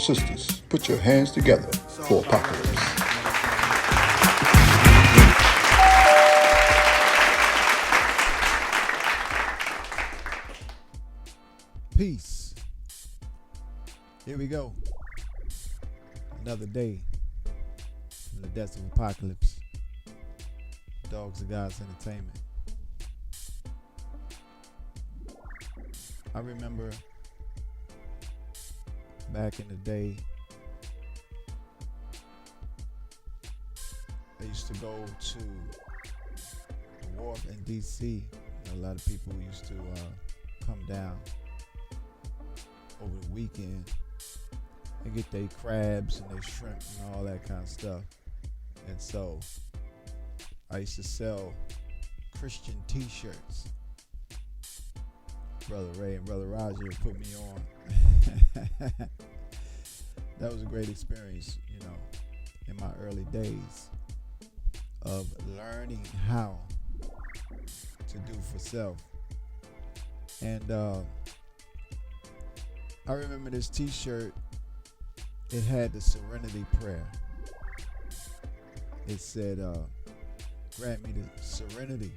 sisters, put your hands together for Apocalypse. Peace. Here we go. Another day from the Deaths of Apocalypse. Dogs of God's Entertainment. I remember back in the day, I used to go to the wharf in DC. A lot of people used to come down over the weekend and get their crabs and their shrimp and all that kind of stuff. And so I used to sell Christian t-shirts. Brother Ray and Brother Roger put me on. That was a great experience, in my early days of learning how to do for self. And I remember this t-shirt, it had the Serenity Prayer. It said, grant me the serenity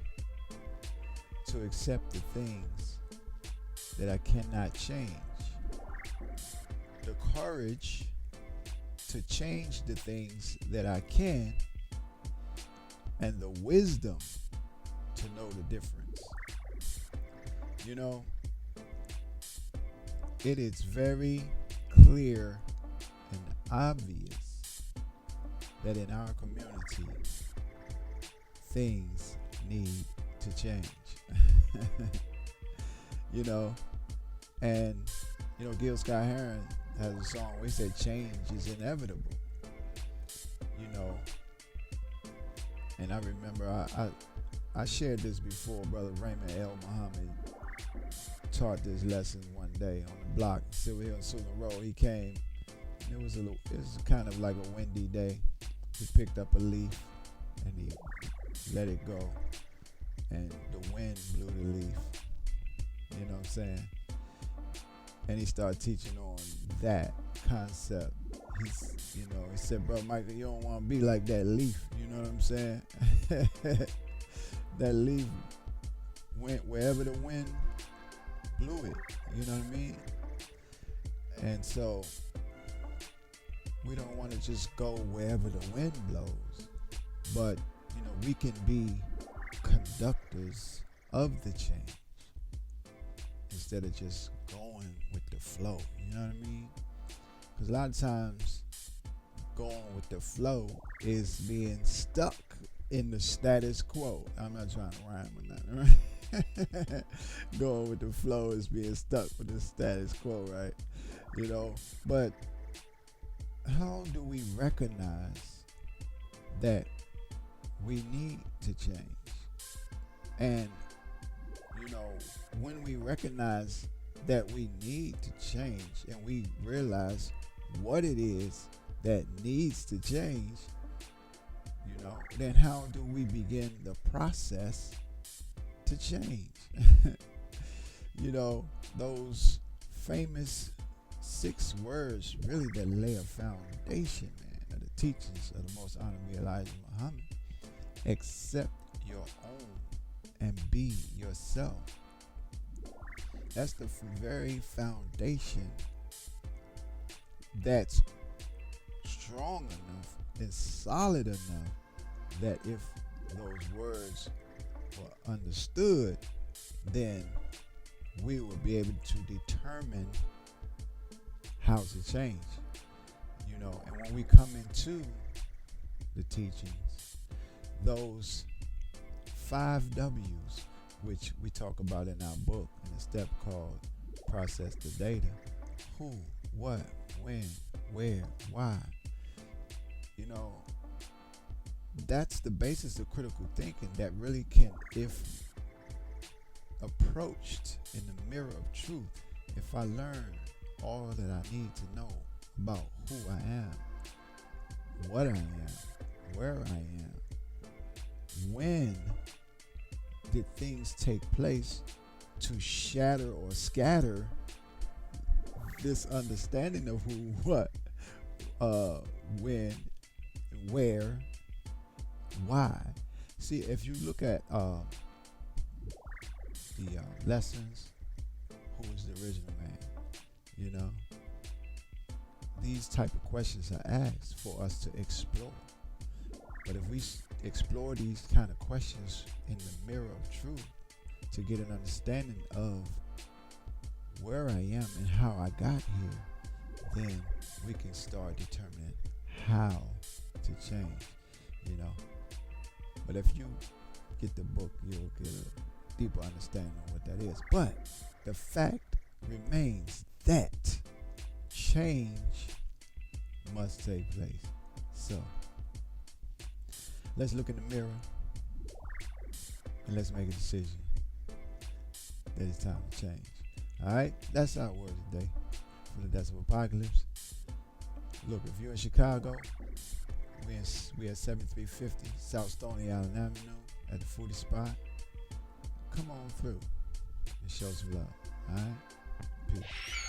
to accept the things that I cannot change, the courage to change the things that I can, and the wisdom to know the difference. It is very clear and obvious that in our community, things need to change. And Gil Scott-Heron has a song where he said change is inevitable. And I remember I shared this before. Brother Raymond L. Muhammad taught this lesson one day on the block, Silver Hill and Suitland Road. He came, and it was kind of like a windy day. He picked up a leaf and he let it go, and the wind blew the leaf. You know what I'm saying? And he started teaching on that concept. He said, bro, Michael, you don't want to be like that leaf. You know what I'm saying? That leaf went wherever the wind blew it. You know what I mean? And so we don't want to just go wherever the wind blows, but we can be conductors of the change instead of just going with the flow. You know what I mean? Because a lot of times going with the flow is being stuck in the status quo. I'm not trying to rhyme or nothing, right? Going with the flow is being stuck with the status quo, right? But how do we recognize that we need to change? And when we recognize that we need to change and we realize what it is that needs to change, then how do we begin the process to change? Those famous 6 words really that lay a foundation, man, of the teachings of the Most Honorable Elijah Muhammad. Accept your own and be yourself. That's the very foundation that's strong enough and solid enough that if those words were understood, then we will be able to determine how to change. And when we come into the teachings, those 5 W's, which we talk about in our book in a step called Process the Data: who, what, when, where, why. That's the basis of critical thinking that really can, if approached in the mirror of truth, if I learn all that I need to know about who I am, what I am, where I am, when did things take place to shatter or scatter this understanding of who, what, when, where, why. See, if you look at the lessons, who was the original man? You know, these type of questions are asked for us to explore. But if we explore these kind of questions in the mirror of truth to get an understanding of where I am and how I got here, then we can start determining how to change, you know. But if you get the book, you'll get a deeper understanding of what that is. But the fact remains that change must take place. So let's look in the mirror and let's make a decision that it's time to change. All right, that's our word today for the Decibel Apocalypse. Look, if you're in Chicago, we at 7350 South Stony Island Avenue at the Foodie Spot. Come on through and show some love. All right, peace.